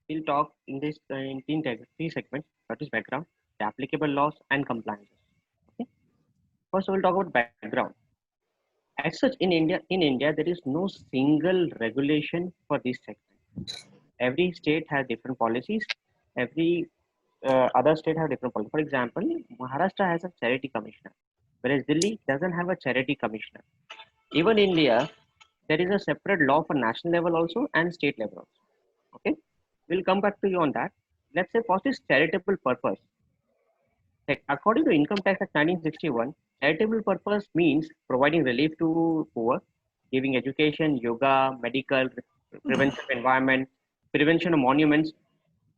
we'll talk in this in three segments. That is background, the applicable laws, and compliances. Okay. First, we'll talk about background. As such, in India, there is no single regulation for this segment. Every state has different policies. Every other state have different policies. For example, Maharashtra has a charity commissioner, whereas Delhi doesn't have a charity commissioner. Even India, there is a separate law for national level also and state level also. Okay, we'll come back to you on that. Let's say first is charitable purpose. Like, according to Income Tax Act 1961, charitable purpose means providing relief to poor, giving education, yoga, medical, prevention of environment, prevention of monuments,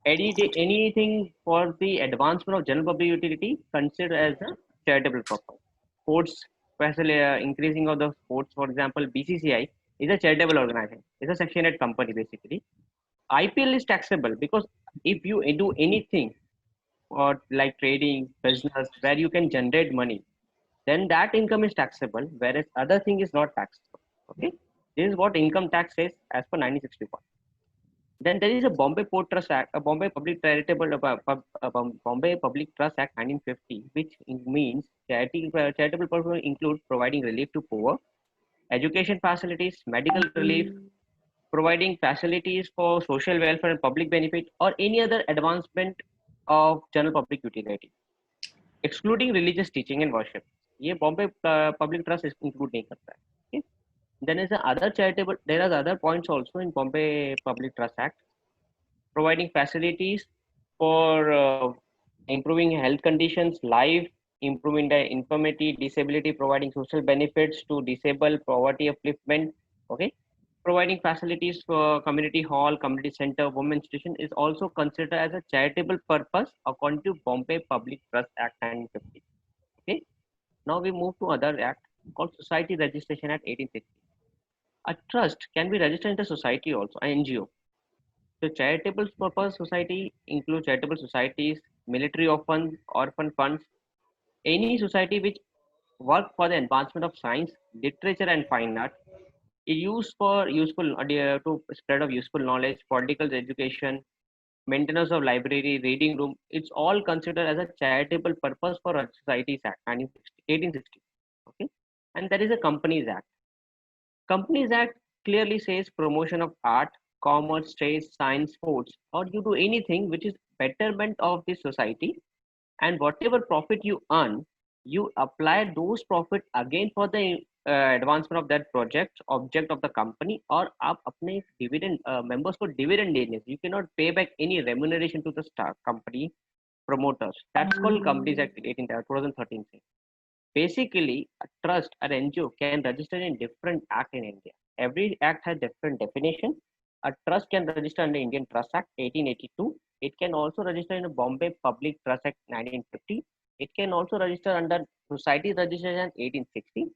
anything for the advancement of general public utility considered as a charitable purpose. Sports, especially increasing of the sports, for example, BCCI is a charitable organization. It's a Section 8 company basically. IPL is taxable because if you do anything or like trading, business, where you can generate money, then that income is taxable, whereas other thing is not taxable. Okay, this is what income tax says as per 1961. Then there is a Bombay Port Trust Act, a Bombay Public Trust Act 1950, which means charitable purpose include providing relief to poor, education facilities, medical relief, providing facilities for social welfare and public benefit, or any other advancement of general public utility, excluding religious teaching and worship. ये Bombay public trust include नहीं करता है. Okay? Then is the other charitable. There are other points also in Bombay Public Trust Act, providing facilities for improving health conditions, life, improving the infirmity, disability, providing social benefits to disabled, poverty upliftment. Okay, providing facilities for community hall, community center, women's station is also considered as a charitable purpose according to Bombay Public Trust Act 1950. Okay, now we move to other act called Society Registration Act 1860. A trust can be registered in the society also, an NGO. So charitable purpose society includes charitable societies, military orphan funds, any society which work for the advancement of science, literature, and fine art. It used for useful to spread of useful knowledge, political education, maintenance of library, reading room. It's all considered as a charitable purpose for a societies act 1860. Okay, and there is a Companies Act. Companies Act clearly says promotion of art, commerce, trade, science, sports, or you do anything which is betterment of the society, and whatever profit you earn, you apply those profit again for the advancement of that project, object of the company, or आप अपने dividend members को dividend देने से. You cannot pay back any remuneration to the star company promoters. That's called Companies Act 2013. Basically, a trust or NGO can register in different act in India. Every act has different definition. A trust can register under Indian Trust Act 1882. It can also register in the Bombay Public Trust Act 1950. It can also register under Society Registration Act 1860.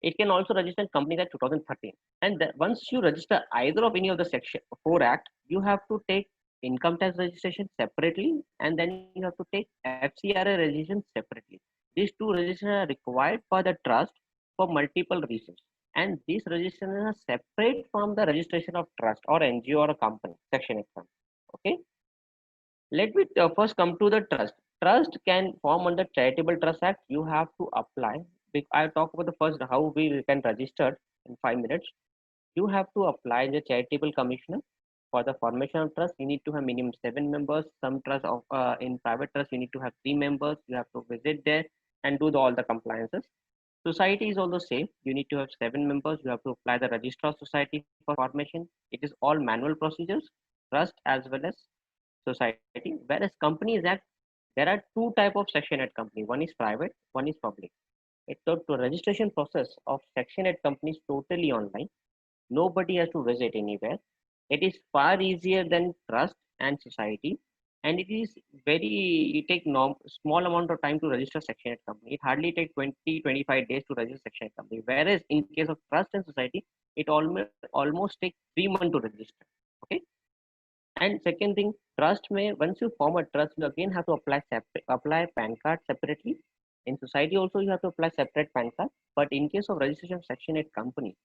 It can also register in Companies Act 2013. And once you register either of any of the section 4 act, you have to take income tax registration separately, and then you have to take FCRA registration separately. These two registrations are required for the trust for multiple reasons. And these registrations are separate from the registration of trust or NGO or a company, section 8. Okay. Let me first come to the trust. Trust can form under Charitable Trust Act. You have to apply. I'll talk about the first how we can register in 5 minutes. You have to apply the charitable commissioner. For the formation of trust, you need to have minimum 7 members. Some trust of in private trust, you need to have 3 members. You have to visit there and do all the compliances. Society is also same. You need to have 7 members. You have to apply the registrar society for formation. It is all manual procedures, trust as well as society. Whereas Companies Act, there are two type of Section 8 company. One is private, one is public. It's the registration process of Section 8 companies totally online. Nobody has to visit anywhere. It is far easier than trust and society, and it is it take small amount of time to register Section 8 company. It hardly take 20-25 days to register Section 8 company. Whereas in case of trust and society, it almost take 3 months to register. Okay. And second thing, trust may once you form a trust, you again have to apply PAN card separately. In society also you have to apply separate PAN card. But in case of registration of Section 8 company,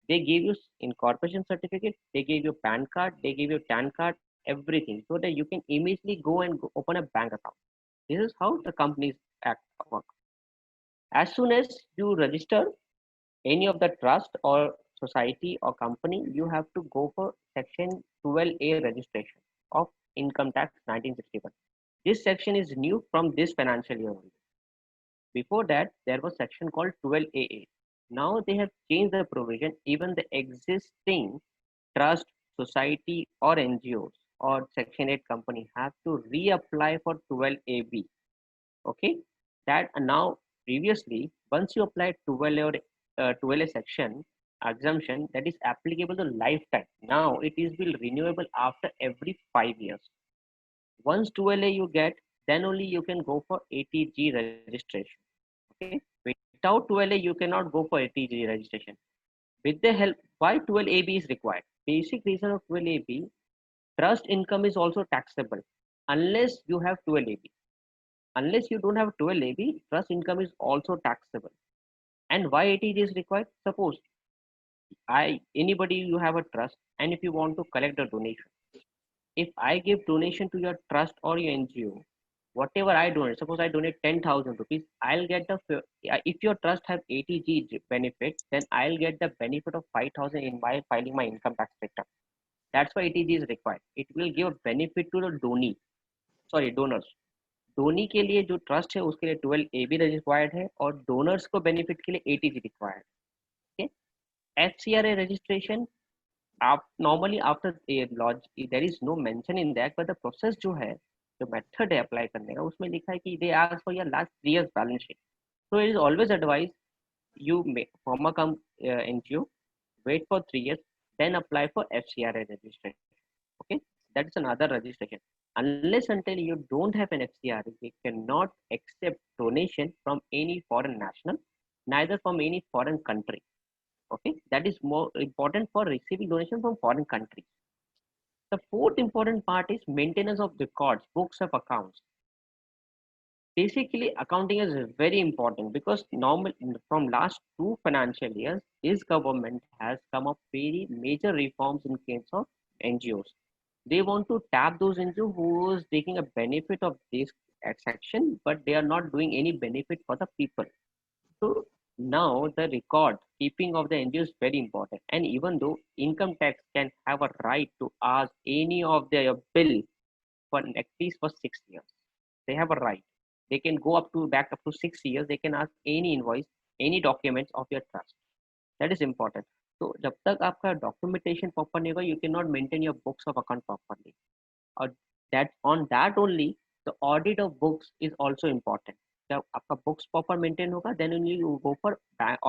They gave you incorporation certificate, they gave you PAN card, they gave you TAN card, everything, so that you can immediately go and open a bank account. This is how the companies act work. As soon as you register any of the trust or society or company, you have to go for section 12A registration of income tax 1961. This section is new from this financial year only. Before that, there was section called 12AA. Now they have changed the provision. Even the existing trust, society, or NGOs or Section 8 company have to reapply for 12AB. Okay, that now previously, once you apply 12A or 12A section exemption, that is applicable to lifetime. Now it is will renewable after every 5 years. Once 12A you get, then only you can go for ATG registration. Okay, without 12A you cannot go for ATG registration. With the help, why 12AB is required? Basic reason of 12AB, trust income is also taxable unless you have 12AB. Unless you don't have 12AB, trust income is also taxable. And why ATG is required? Suppose anybody you have a trust, and if you want to collect a donation, if I give donation to your trust or your NGO, whatever I donate, suppose I donate 10,000 rupees, I'll get if your trust have ATG benefit, then I'll get the benefit of 5,000 in my filing my income tax return. That's why ATG is required. It will give a benefit to the donors. Donee के लिए जो trust है उसके लिए 12AB required है और donors को benefit के लिए ATG रिक्वायर्ड है. FCRA registration, आप normally after laws there is no mention in that, but the process जो है, जो मेथड है अप्लाई करने का, उसमें लिखा है कि they ask for your last 3 years balance sheet. So it is always advise you form a NGO, wait for 3 years, then apply for FCRA registration. Okay, that is another registration. Unless until you don't have an FCRA, you cannot accept donation from any foreign national, neither from any foreign country. Okay, that is more important for receiving donation from foreign countries. The fourth important part is maintenance of records, books of accounts. Basically, accounting is very important because normal from last 2 financial years, this government has come up very major reforms in case of NGOs. They want to tap those NGOs who is taking a benefit of this section, but they are not doing any benefit for the people. So now the record keeping of the NGO is very important. And even though income tax can have a right to ask any of their bill for at least for 6 years, they have a right. They can go back up to 6 years. They can ask any invoice, any documents of your trust. That is important. So जब तक आपका documentation proper नहीं होगा, you cannot maintain your books of account properly. Or that on that only, the audit of books is also important. जब आपका books proper maintain होगा, then only you go for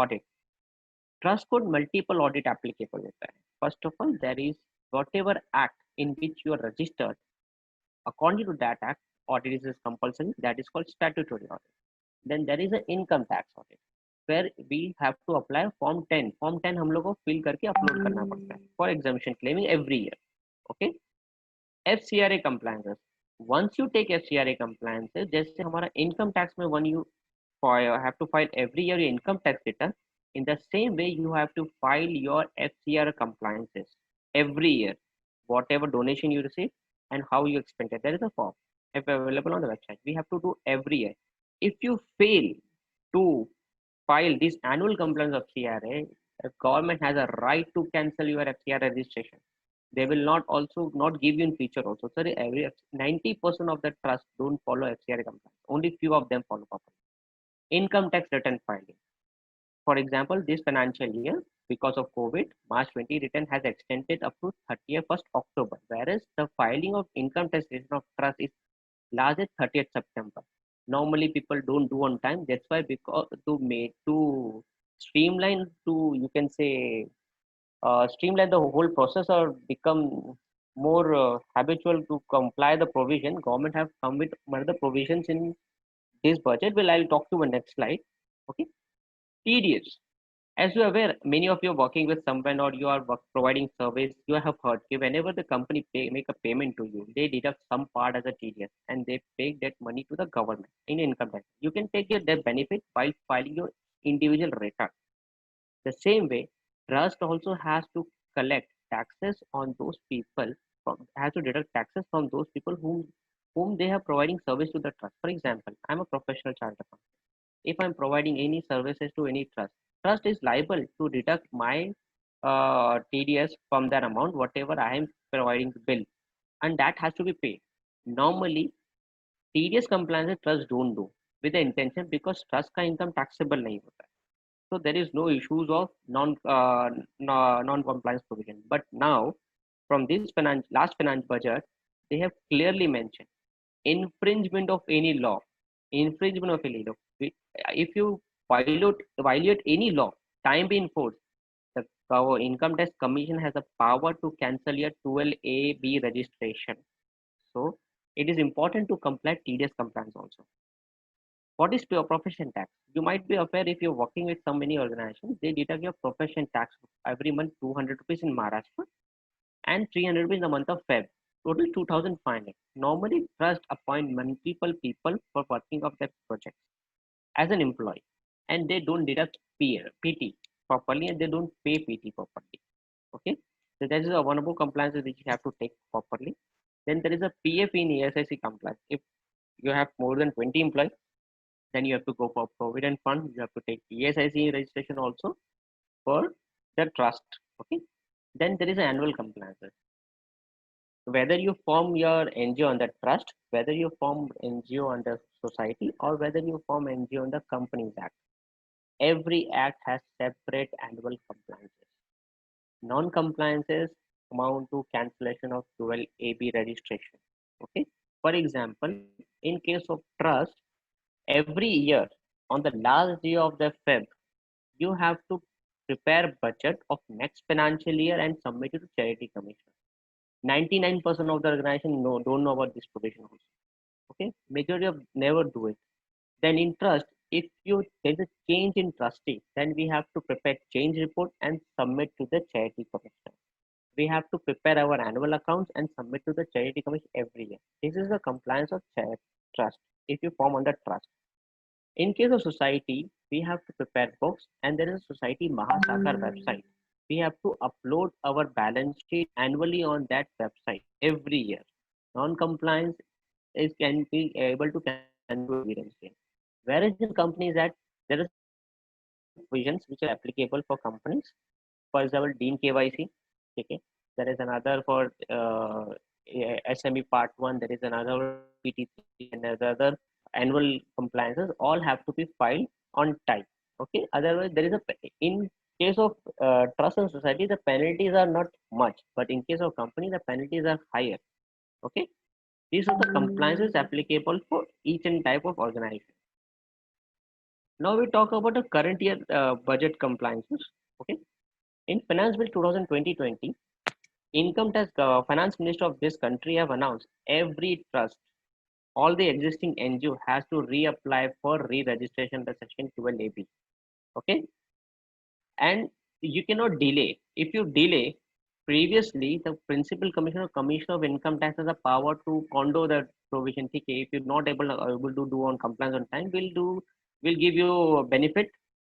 audit. Trust code multiple audit applicable होता है. First of all, there is whatever act in which you are registered. According to that act, audit is compulsory. That is called statutory audit. Then there is an income tax audit, where we have to apply form 10. Form 10 हम लोग को fill करके upload करना पड़ता है for exemption claiming every year. Okay. FCRA compliances. Once you take FCRA compliances, जैसे हमारा income tax में when you have to file every year your income tax return, in the same way you have to file your FCRA compliances every year. Whatever donation you receive and how you expend it, there is a form available on the website. We have to do every year. If you fail to file this annual compliance of FCRA, the government has a right to cancel your FCRA registration. They will not give you in future also. Sorry, every 90% of the trust don't follow FCRA compliance. Only few of them follow properly. Income tax return filing. For example, this financial year, because of COVID, March 20 return has extended up to 31st October, whereas the filing of income tax return of trust is last at 30th September. Normally, people don't do on time. That's why, because to streamline, you can say streamline the whole process or become more habitual to comply the provision, government have come with one of the provisions in this budget. Well, I'll talk to my next slide. Okay, tedious. As you are aware, many of you are working with someone or you are providing service. You have heard that whenever the company make a payment to you, they deduct some part as a TDS and they pay that money to the government in income tax. You can take that benefit by filing your individual return. The same way, Trust also has to collect taxes on those people, has to deduct taxes from those people whom they are providing service to the trust. For example, I'm a professional chartered accountant. If I'm providing any services to any trust, trust is liable to deduct my TDS from that amount, whatever I am providing the bill, and that has to be paid. Normally, TDS compliance trust don't do with the intention because trust का income taxable नहीं होता है. So there is no issues of non compliance provision. But now, from this last finance budget, they have clearly mentioned infringement of any law, infringement of any law. If you violate any law, time be enforced. The income tax commission has a power to cancel your 12AB registration. So it is important to comply TDS compliance also. What is your profession tax? You might be aware if you're working with so many organizations, they deduct your profession tax every month 200 rupees in Maharashtra and 300 rupees in the month of Feb. Total 2,500. Normally, trust appoint multiple people for working of their projects as an employee, and they don't deduct PT properly, and they don't pay PT properly. Okay, so that is a one of the compliances which you have to take properly. Then there is a PF in ESIC compliance. If you have more than 20 employees, then you have to go for provident fund. You have to take ESIC registration also for the trust. Okay, then there is an annual compliances. Whether you form your NGO under trust, whether you form NGO under society, or whether you form NGO under Companies Act, every act has separate annual compliances. Non-compliances amount to cancellation of 12AB registration. Okay, for example, in case of trust, every year on the last day of the Feb, you have to prepare budget of next financial year and submit it to charity commission. 99% of the organization don't know about this provision also. Okay, majority of never do it. Then in trust, if you there is a change in trustee, then we have to prepare change report and submit to the charity commission. We have to prepare our annual accounts and submit to the charity commission every year. This is the compliance of trust if you form under trust. In case of society, we have to prepare books, and there is a society Mahasakar website. We have to upload our balance sheet annually on that website every year. Non-compliance is can be able to cancel evidence. Whereas in companies that there are provisions which are applicable for companies. For example, Dean KYC. Okay, there is another for SME Part 1. There is another PT3 and another annual compliances. All have to be filed on time. Okay, otherwise there is a in case of trust and society, the penalties are not much, but in case of company, the penalties are higher. Okay, these are the compliances applicable for each and type of organization. Now we talk about the current year budget compliances. Okay, in Finance Bill 2020, Income Tax Finance Minister of this country have announced every trust, all the existing NGO has to reapply for re-registration under Section 12AB. Okay, and you cannot delay. If you delay, previously the Principal Commissioner of Income Tax has a power to condo the provision. Okay, if you're not able to do on compliance on time, we'll give you a benefit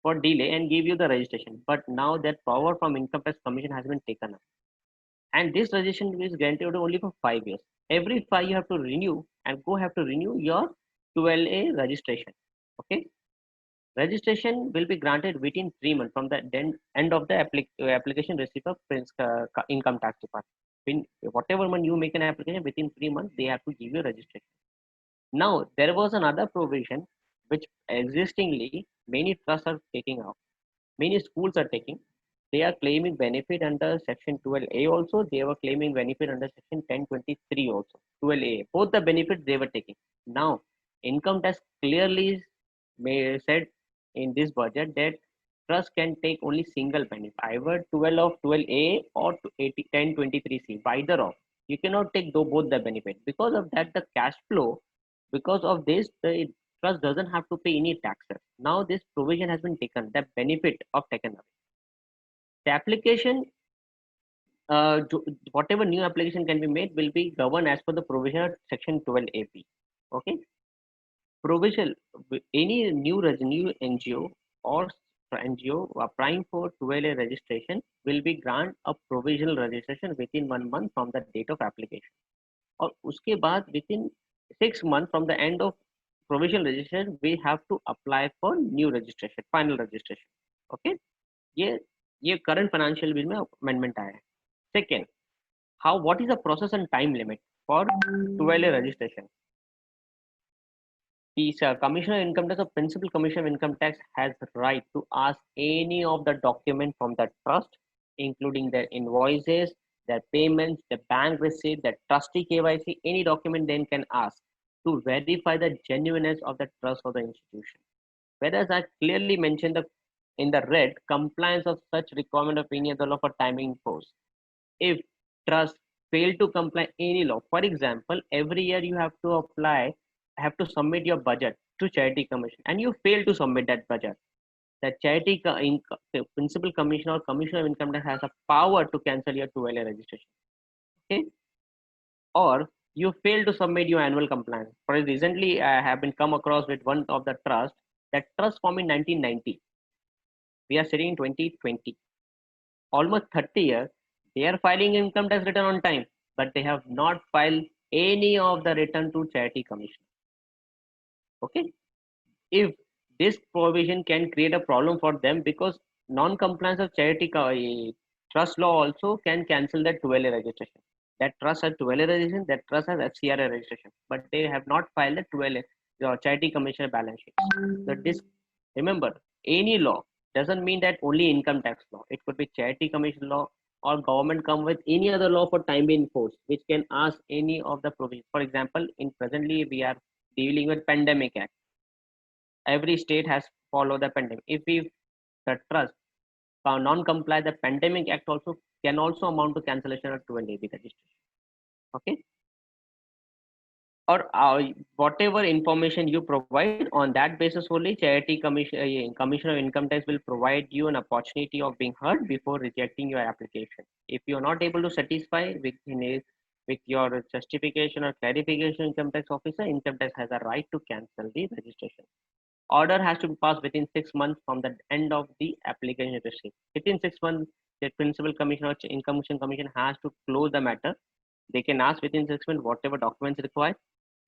for delay and give you the registration. But now that power from Income Tax Commission has been taken up, and this registration is granted only for 5 years. Every 5 you have to renew and have to renew your 12A registration. Okay, registration will be granted within 3 months from the end of the application receipt of income tax department. Whatever month you make an application, within 3 months they have to give you registration. Now there was another provision which existingly many trusts are taking out, many schools are taking. They are claiming benefit under Section 12A also. They were claiming benefit under Section 1023 also. 12A, both the benefits they were taking. Now, income tax clearly said in this budget that trust can take only single benefit, either 12 of 12A or 1023C, either of. You cannot take both the benefit. Because of that, the cash flow, because of this, the trust doesn't have to pay any taxes. Now this provision has been taken, the benefit of taken away. The application, whatever new application can be made will be governed as per the provision of Section 12AP. Okay, provision any new NGO or NGO applying for 12A registration will be grant a provisional registration within 1 month from the date of application. और उसके बाद within 6 months from the end of provisional registration we have to apply for new registration, final registration. Okay, ये current financial bill में amendment आया है. Second, what is the process and time limit for 12A registration? The Commissioner of Income Tax or Principal Commissioner of Income Tax has right to ask any of the document from the trust, including their invoices, their payments, the bank receipt, the trustee KYC, any document then can ask to verify the genuineness of the trust or the institution. Whereas I clearly mentioned in the red, compliance of such requirement of any other law for timing force. If trust fail to comply any law, for example, every year you have to submit your budget to Charity Commission and you fail to submit that budget, the the Principal Commissioner or Commissioner of Income Tax has a power to cancel your 12A registration. Okay, or you fail to submit your annual compliance. For recently, I have been come across with one of the trust that trust formed in 1990. We are sitting in 2020, almost 30 years. They are filing income tax return on time, but they have not filed any of the return to Charity Commission. Okay, if this provision can create a problem for them because non-compliance of charity trust law also can cancel that 12A registration. That trust has 12A registration, that trust has FCRA registration, but they have not filed the 12A Charity Commissioner balance sheet. So this, remember, any law doesn't mean that only income tax law. It could be Charity Commission law or government come with any other law for time being force, which can ask any of the provisions. For example, in presently we are dealing with Pandemic Act. Every state has followed the pandemic. If we the trust non-comply, the Pandemic Act also can also amount to cancellation of 12AB registration. Okay, or whatever information you provide on that basis only, Charity Commissioner of Income Tax will provide you an opportunity of being heard before rejecting your application. If you are not able to satisfy with your justification or clarification, income tax officer, income tax has a right to cancel the registration. Order has to be passed within 6 months from the end of the application received. Within 6 months, the Principal Commissioner or Income Commission has to close the matter. They can ask within 6 months whatever documents required.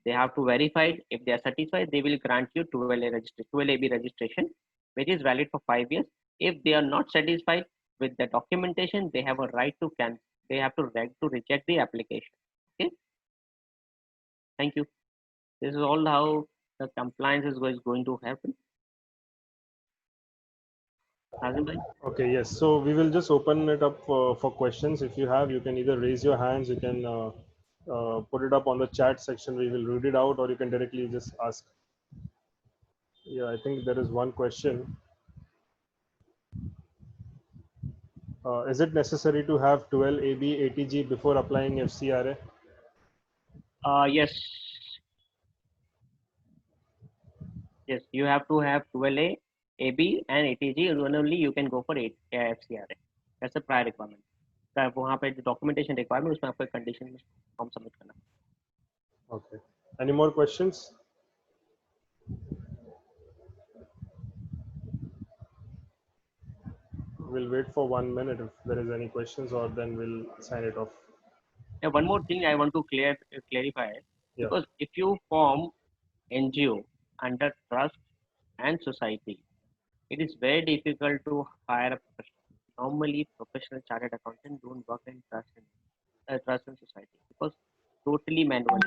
They have to verify it. If they are satisfied, they will grant you 12AB registration, which is valid for 5 years. If they are not satisfied with the documentation, they have a right to cancel. They have to reject the application. Okay. Thank you. This is all how the compliance is going to happen. Okay, yes. So we will just open it up for questions. If you have, you can either raise your hands, you can put it up on the chat section. We will read it out, or you can directly just ask. Yeah, I think there is one question. Is it necessary to have 12AB ATG before applying FCRA? Yes. Yes, you have to have 12A, AB and ATG. Only you can go for FCRA. That's a prior requirement. वहाँ पे documentation requirement उसमें आपको condition में form submit करना. Okay. Any more questions? We'll wait for 1 minute if there is any questions, or then we'll sign it off. Yeah, one more thing I want to clarify. Yeah. Because if you form NGO under trust and society, it is very difficult to hire a professional. Normally, professional chartered accountants don't work in trust and society because totally manual.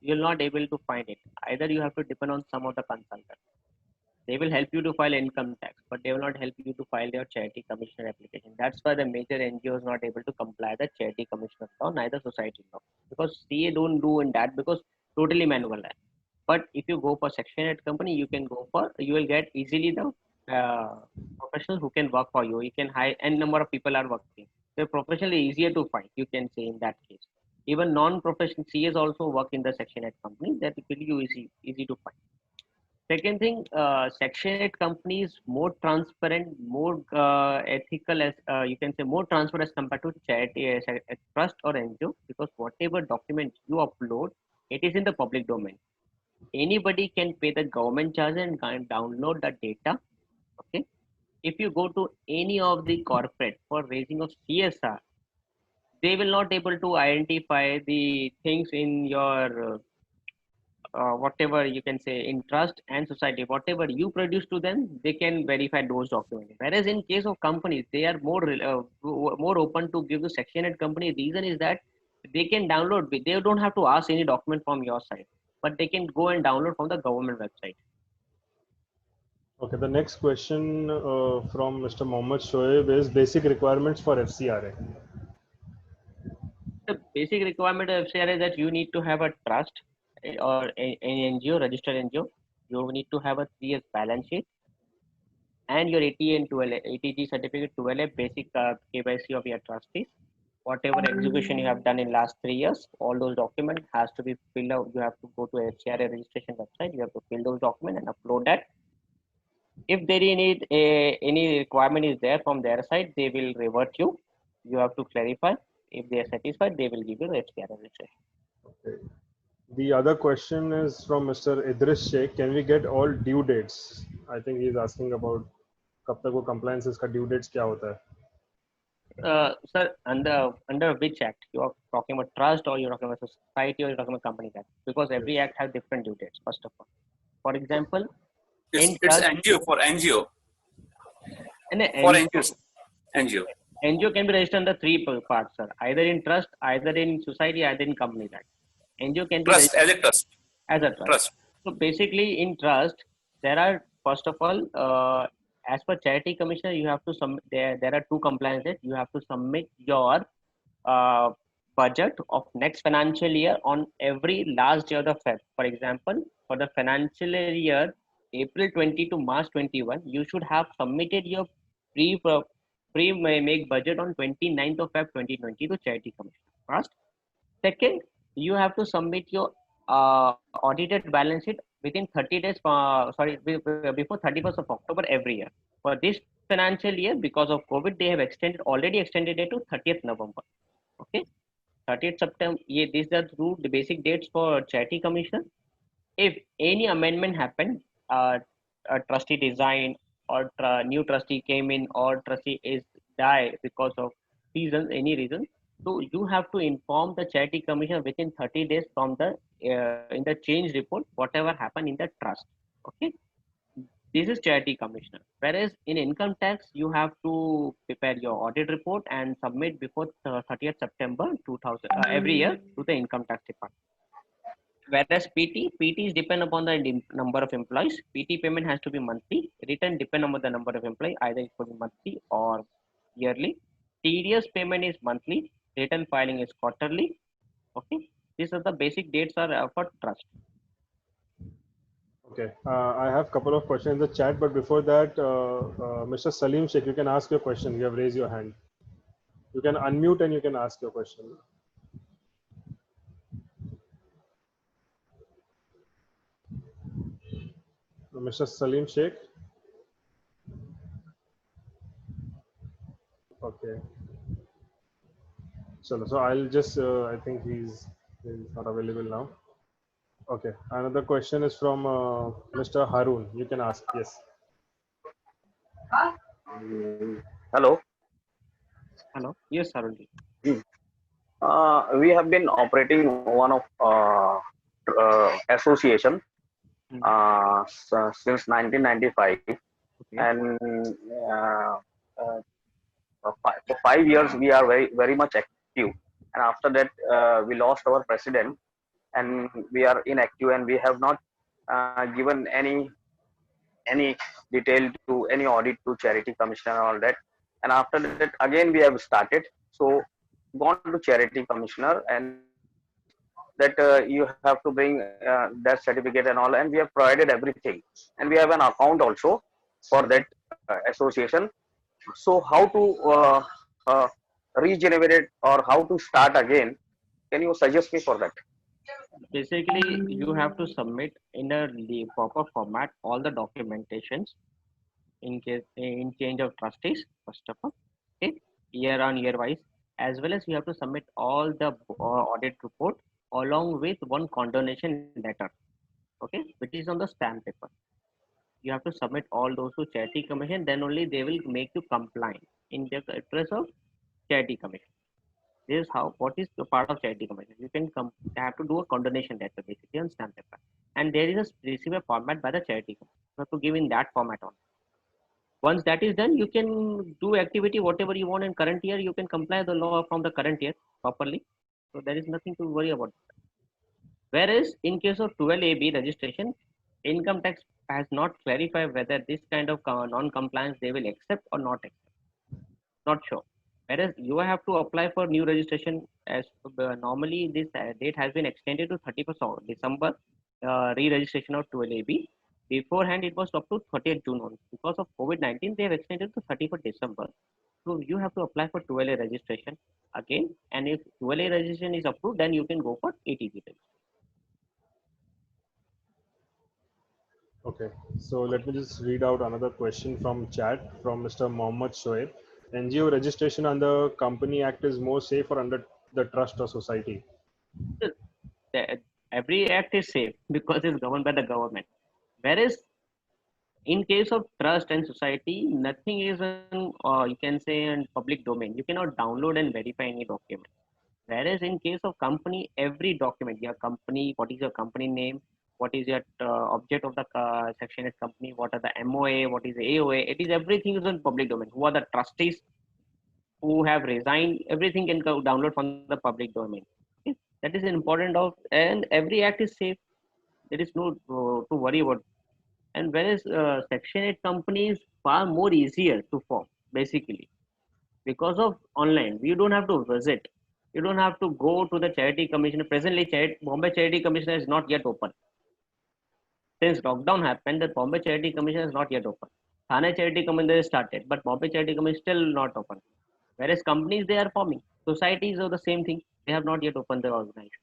You're not able to find it. Either you have to depend on some of the consultants. They will help you to file income tax, but they will not help you to file your charity commissioner application. That's why the major NGOs not able to comply the charity commissioner law, neither society law, because CA don't do in that because totally manual. But if you go for Section 8 company, you will get easily the professionals who can work for you. You can hire n number of people are working. So professionally easier to find. You can say in that case. Even non-professional CAs also work in the Section 8 company. That will be easy to find. Second thing, Section 8 companies more transparent, more ethical, as you can say, more transparent as compared to charity, trust or NGO, because whatever document you upload, it is in the public domain. Anybody can pay the government charge and can download the data Okay. If you go to any of the corporate for raising of CSR, they will not able to identify the things in your whatever you can say in trust and society, whatever you produce to them, they can verify those documents. Whereas in case of companies, they are more open to give the section 8 company. Reason is that they can download, they don't have to ask any document from your side, but they can go and download from the government website. Okay, the next question from Mr. Mohammed Shoaib is basic requirements for FCRA. The basic requirement of FCRA is that you need to have a trust or an NGO, registered NGO. You need to have a 3 years balance sheet and your ATN 12, ATG certificate 12, basic KYC of your trustees. Whatever execution you have done in last 3 years, all those documents has to be filled out. You have to go to FCRA registration website. You have to fill those documents and upload that. If there need any requirement is there from their side, they will revert you. You have to clarify. If they are satisfied, they will give you the FCRA registration. Okay. The other question is from Mr. Idris Sheikh. Can we get all due dates? I think he is asking about कब तक वो compliances का due dates क्या होता है? Sir, under which act you are talking about? Trust, or you're talking about society, or you're talking about company act? Because every act has different due dates. First of all, for example, It's trust, NGO for NGO. and For NGOs. NGO. NGO can be registered under 3 parts, sir. Either in trust, either in society, either in company act. NGO can be Trust registered as a trust. as a trust. Trust. So basically, in trust, there are first of all, as per charity commissioner, you have to submit. There are 2 compliances. You have to submit your uh, budget of next financial year on every last day of the Feb. For example, for the financial year April 20 to March 21, you should have submitted your pre-make budget on 29th of Feb 2020 to charity commissioner. First. Second, you have to submit your audited balance sheet within 30 days, before 31st of October every year. For this financial year, because of COVID, they have already extended it to 30th November. Okay, 30th September. Yeah, these are the basic dates for charity commission. If any amendment happened, a trustee resigned, or new trustee came in, or trustee is die because of any reason, so you have to inform the charity commission within 30 days from the in the change report whatever happened in the trust. Okay, this is charity commissioner. Whereas in income tax, you have to prepare your audit report and submit before 30th September 2000 every year to the income tax department. Whereas PT is depend upon the number of employees. PT payment has to be monthly. Return depend upon the number of employees. Either it could be monthly or yearly. TDS payment is monthly. Return filing is quarterly. Okay. These are the basic dates are for trust. Okay, I have a couple of questions in the chat, but before that, Mr. Salim Sheikh, you can ask your question. You have raised your hand. You can unmute and you can ask your question. Mr. Salim Sheikh. Okay. So I'll just, I think he's not available now. Okay. Another question is from Mr. Harun. You can ask. Yes. Hello. Hello. Yes, Harun. We have been operating one of association since 1995, Okay. and for 5 years we are very much active. And after that, we lost our president, and we are inactive, and we have not given any detail to any audit to charity commissioner and all that. And after that, again we have started. So gone to charity commissioner, and that you have to bring that certificate and all, and we have provided everything, and we have an account also for that association. So how to regenerate or how to start again? Can you suggest me for that? Basically, you have to submit in a proper format all the documentations in case in change of trustees. First of all, okay, year on year wise, as well as you have to submit all the audit report along with one condonation letter, okay, which is on the stamp paper. You have to submit all those to Charity Commission. Then only they will make you compliant in the interest of Charity Commission. This is how, what is the part of Charity Commission. You can have to do a condonation letter basically on stamp paper. And there is a specific format by the Charity Commission. You have to give in that format on. Once that is done, you can do activity whatever you want in current year. You can comply the law from the current year properly. So there is nothing to worry about. Whereas in case of 12AB registration, income tax has not clarified whether this kind of non-compliance they will accept or not accept. Not sure. Whereas you have to apply for new registration as normally this date has been extended to 31st of December, re-registration of 12AB. Beforehand, it was up to 30th June only. Because of COVID-19, they have extended to 31st December. So you have to apply for 12A registration again. And if 12A registration is approved, then you can go for ATG registration. Okay, so let me just read out another question from chat from Mr. Mohammed Shoaib. NGO registration under Company Act is more safe or under the trust or society? Every act is safe because it's governed by the government. Whereas in case of trust and society, nothing is in, you can say in public domain. You cannot download and verify any document. Whereas in case of company, every document, your company, what is your company name, what is your object of the section 8 company, what are the MOA, what is the AOA, it is everything is in public domain. Who are the trustees who have resigned, everything can go download from the public domain. Okay? That is important of, and every act is safe. There is no to worry about. And whereas section 8 company is far more easier to form basically because of online. You don't have to visit. You don't have to go to the charity commissioner. Presently, Bombay Charity Commissioner is not yet open. Since lockdown happened, the Bombay Charity Commission is not yet open. Thane Charity Commission is started, but Bombay Charity Commission is still not open. Whereas companies, they are forming. Societies are the same thing. They have not yet opened the organization.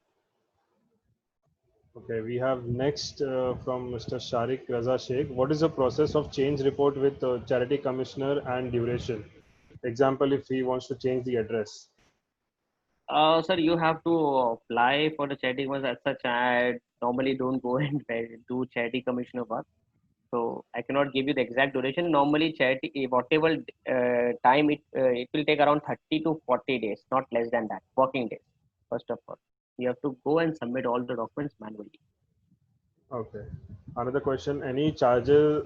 Okay, we have next from Mr. Sharik Raza Sheikh. What is the process of change report with charity commissioner and duration? Example, if he wants to change the address. Sir, you have to apply for the charity commission as such. I normally don't go and do charity commissioner work. So I cannot give you the exact duration. Normally, charity, whatever time it will take around 30 to 40 days, not less than that, working days. First of all, you have to go and submit all the documents manually. Okay. Another question: any charges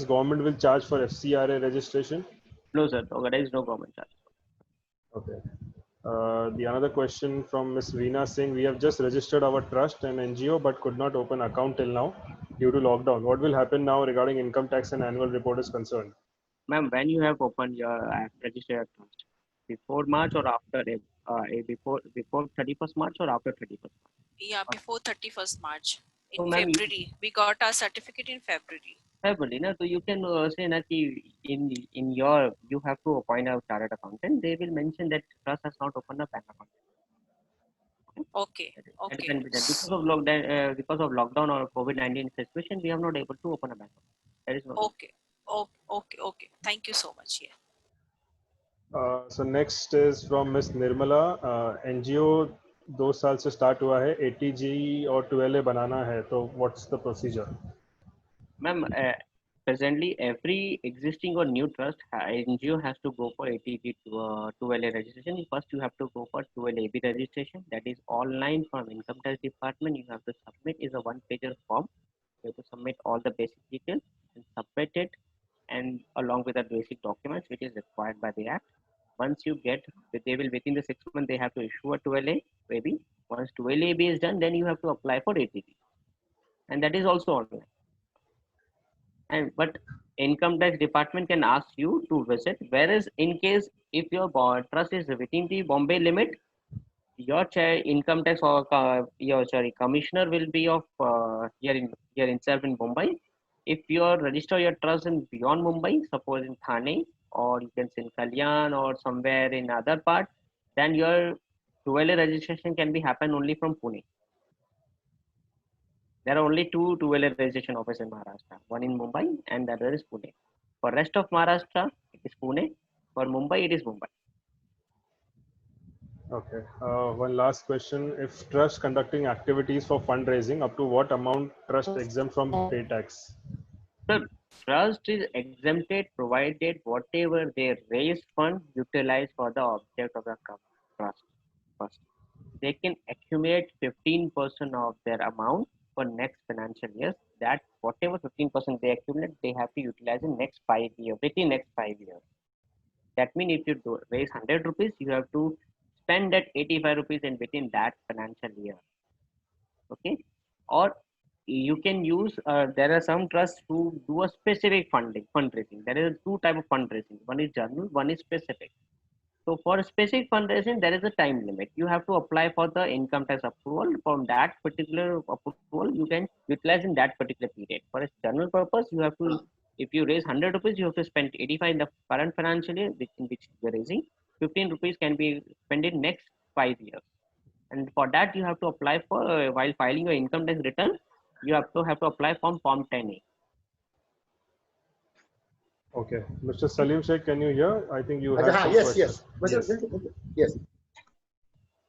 government will charge for FCRA registration? No, sir, there is no government charge. Okay. The another question from Ms. Veena Singh: we have just registered our trust and NGO, but could not open account till now due to lockdown. What will happen now regarding income tax and annual report is concerned? Ma'am, when you have opened your registered trust, before March or after it, before 31st March or after 31st March? Yeah, before 31st March. In So, ma'am, February. We got our certificate in February. February, na? So you can say that in your, you have to appoint a chartered accountant. They will mention that trust has not opened a bank account. Okay. That Okay. can be done. Because of lockdown or COVID-19 situation, we are not able to open a bank account. That is no. Okay. Okay. Thank you so much. Yeah. So next is from Miss Nirmala. NGO 2 साल से start हुआ है, ATG और 12A बनाना है, तो what's the procedure? Ma'am, presently every existing or new trust NGO has to go for ATG to 2LA registration. First, you have to go for 12AB registration. That is online from Income Tax Department. You have to submit is a one-pager form. You have to submit all the basic details and submit it, and along with the basic documents which is required by the Act. Once you get, they will within the 6 months they have to issue a 12AB. Once 12AB is done, then you have to apply for ATG, and that is also online. And but income tax department can ask you to visit, whereas in case if your trust is within the Bombay limit, your income tax or your commissioner will be of here itself in Mumbai. If you register your trust in beyond Mumbai, suppose in Thane or you can say in Kalyan or somewhere in other part, then your 12A registration can be happen only from Pune. There are only two 12A registration offices in Maharashtra, one in Mumbai and the other is Pune. For rest of Maharashtra, it is Pune. For Mumbai, it is Mumbai. Okay. One last question: if trust conducting activities for fundraising, up to what amount trust exempt from pay tax? So trust is exempted provided whatever they raise fund utilized for the object of the trust. First, they can accumulate 15% of their amount for next financial years. That whatever 15% they accumulate, they have to utilize in next 5 years, within next 5 years. That means if you raise 100 rupees, you have to spend that 85 rupees in within that financial year. Okay, or you can use. There are some trusts who do a specific fundraising. There is two type of fundraising. One is general, one is specific. So for specific fundraising, there is a time limit. You have to apply for the income tax approval. From that particular approval, you can utilize in that particular period. For a general purpose, you have to, if you raise 100 rupees, you have to spend 85 in the current financial year, in which you are raising. 15 rupees can be spent in next 5 years. And for that, you have to apply for, while filing your income tax return, you have to apply Form 10A. Okay, Mr. Salim Sheikh, can you hear? I think you have some Yes, questions. yes. Yes. Yes.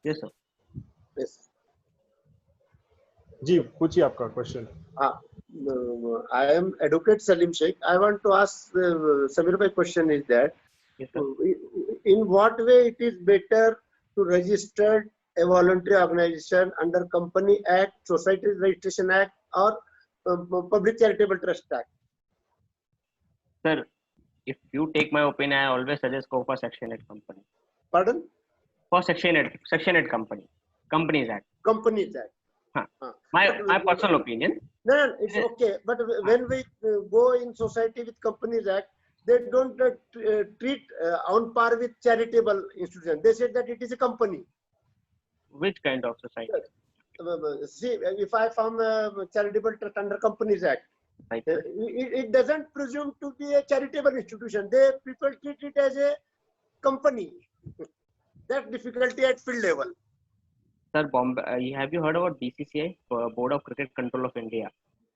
Yes, sir. Yes. जी पूछिए आपका question. I am Advocate Salim Sheikh. I want to ask Samir, my question is that Yes, sir. in what way it is better to register a voluntary organization under Company Act, Societies Registration Act, or Public Charitable Trust Act? Sir, if you take my opinion, I always suggest go for Section 8 company. Pardon? For Section 8 company, Companies Act. Companies Act. My personal opinion. No, it's okay. But when we go in society with Companies Act, they don't treat on par with charitable institution. They said that it is a company. Which kind of society? See, if I form a charitable trust under Companies Act, Right. it doesn't presume to be a charitable institution. People treat it as a company. That difficulty at field level. Sir, Bombay, have you heard about BCCI, Board of Cricket Control of India?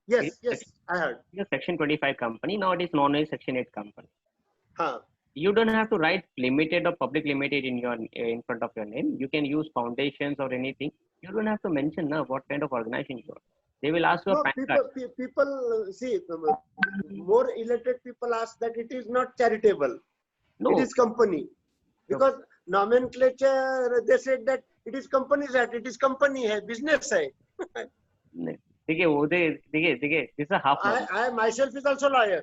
Yes, I heard. It's a Section 25 company. Now it is known as Section 8 company. Huh. You don't have to write limited or public limited in front of your name. You can use foundations or anything. You don't have to mention what kind of organization you are. They will ask you a No, PAN card. people see, more illiterate people ask that it is not charitable. No. It is company. Because nomenclature, they said that it is Companies Act, it is company, hai, business. Hai. This is a half. I myself is also lawyer.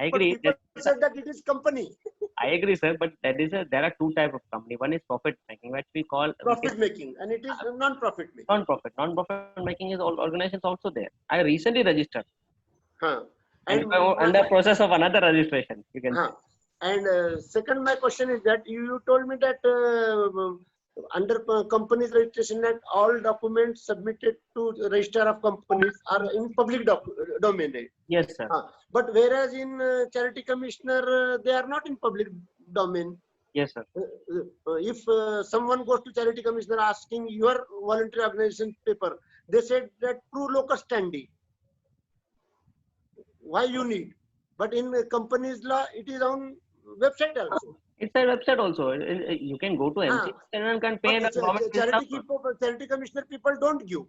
I But agree. people said that it is company. I agree, sir. But there are two types of company. One is profit making, which we call Profit making, and it is non-profit making. non-profit. Non-profit making is all organizations also there. I recently registered. Huh. And under process of another registration, you can say. And second, my question is that you told me that under Companies Registration Act, all documents submitted to the Register of Companies are in public domain. Right? Yes, sir. But whereas in Charity Commissioner, they are not in public domain. Yes, sir. If someone goes to Charity Commissioner asking your voluntary organization paper, they said that prove locus standi. Why you need? But in companies law, it is on website also. It's a website also. You can go to MC and can pay the government. Charity Commissioner people don't give.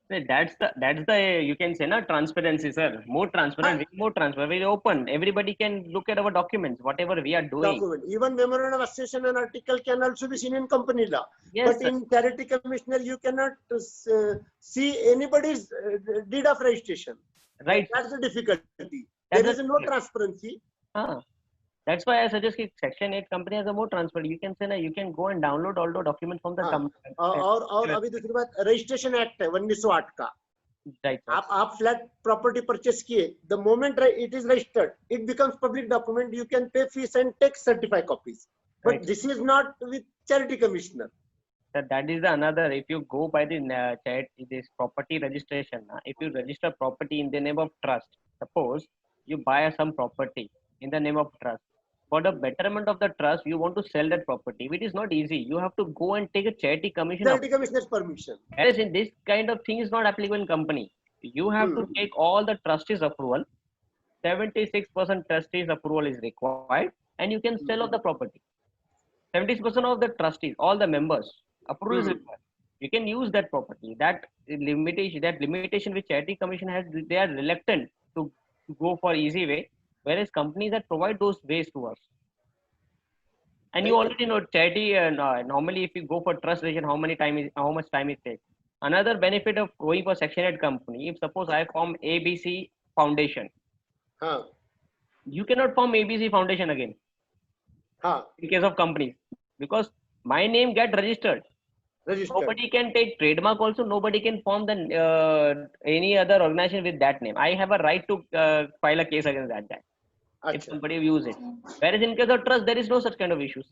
That's the you can say transparency, sir. More transparent, very open. Everybody can look at our documents, whatever we are doing. Document. Even memorandum of association and article can also be seen in company law. Yes, but sir. in Charity Commissioner, you cannot see anybody's deed of registration. Right. That's the difficulty. There is no transparency. That's why I suggest Section 8 company has a more transparent. You can say you can go and download all the documents from the company. और अभी दूसरी बात registration act है 1908 का. Right. आप flat property purchase किए, the moment it is registered, it becomes public document. You can pay fees and take certified copies. But Right. this is not with Charity Commissioner. So that is the another. If you go by the this property registration, if you register property in the name of trust, suppose you buy some property in the name of trust. For the betterment of the trust, you want to sell that property. It is not easy. You have to go and take a charity commission. Charity Commissioner's permission. As in this kind of thing is not applicable in company. You have to take all the trustees' approval. 76% trustees' approval is required, and you can sell off the property. 70% of the trustees, all the members, approval is required. You can use that property. That limitation which Charity Commission has, they are reluctant to go for easy way, whereas companies that provide those ways to us. And you already know charity, and normally if you go for trust registration, how much time it takes. Another benefit of going for Section 8 company, if suppose I form ABC Foundation, Huh. you cannot form ABC Foundation again Huh. in case of companies, because my name get registered. Registered. Nobody can take trademark also. Nobody can form the any other organization with that name. I have a right to file a case against that guy if Acha. somebody use it. Whereas in case of trust, there is no such kind of issues.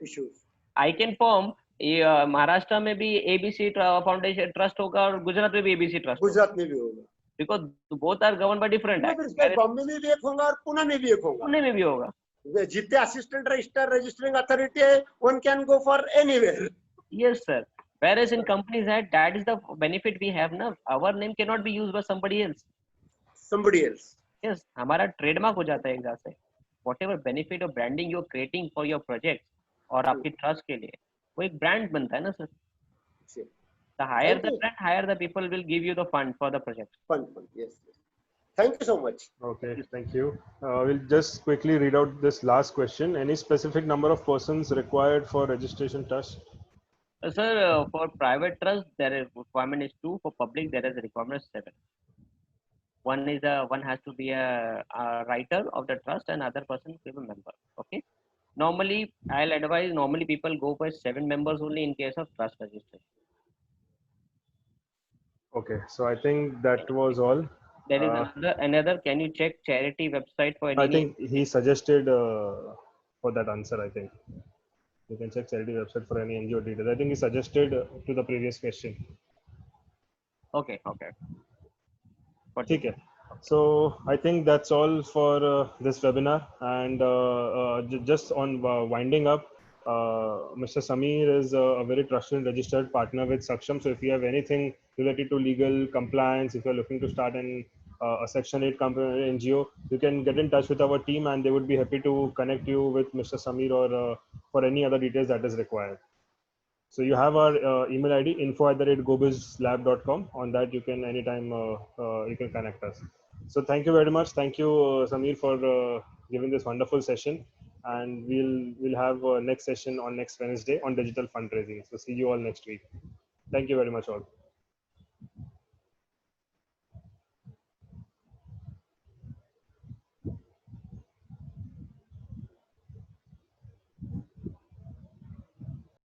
Issues. I can form Maharashtra में भी ABC foundation trust होगा और गुजरात में भी ABC trust होगा, गुजरात में भी होगा. because both are governed by different नहीं, acts. फिर इसका बॉम्बे में भी एक होगा और पुणे में भी एक होगा. पुणे में भी होगा. जितने असिस्टेंट रजिस्टर रजिस्टरिंग अथॉरिटी है, one can go for anywhere. Yes, sir. Whereas in companies that is the benefit we have now. Our name cannot be used by somebody else. Somebody else. Yes, हमारा trademark हो जाता है एक तरह से. Whatever benefit of branding you're creating for your project और आपकी trust के लिए, वो एक ब्रांड बनता है ना sir. Sure. The higher Thank the you. brand, higher the people will give you the fund for the project. Fun. Yes. Thank you so much. Okay, thank you. We'll just quickly read out this last question. Any specific number of persons required for registration trust? Sir, for private trust, there is requirement is 2. For public, there is a requirement of 7. One has to be a writer of the trust, and other person to be a member. Okay. Normally, I'll advise. Normally, people go for 7 members only in case of trust registration. Okay, so I think that was all. There is another. Can you check charity website for any? I think he suggested for that answer. I think you can check charity website for any NGO details. I think he suggested to the previous question. Okay. But ठीक है. So I think that's all for this webinar, and just on winding up, Mr. Sameer is a very trusted and registered partner with Saksham. So if you have anything related to legal compliance, if you're looking to start a Section 8 company NGO, you can get in touch with our team, and they would be happy to connect you with Mr. Sameer or for any other details that is required. So you have our email ID info@gobizlab.com. On that you can anytime you can connect us. So thank you very much. Thank you, Sameer, for giving this wonderful session. And we'll have next session on next Wednesday on digital fundraising. So see you all next week. Thank you very much all.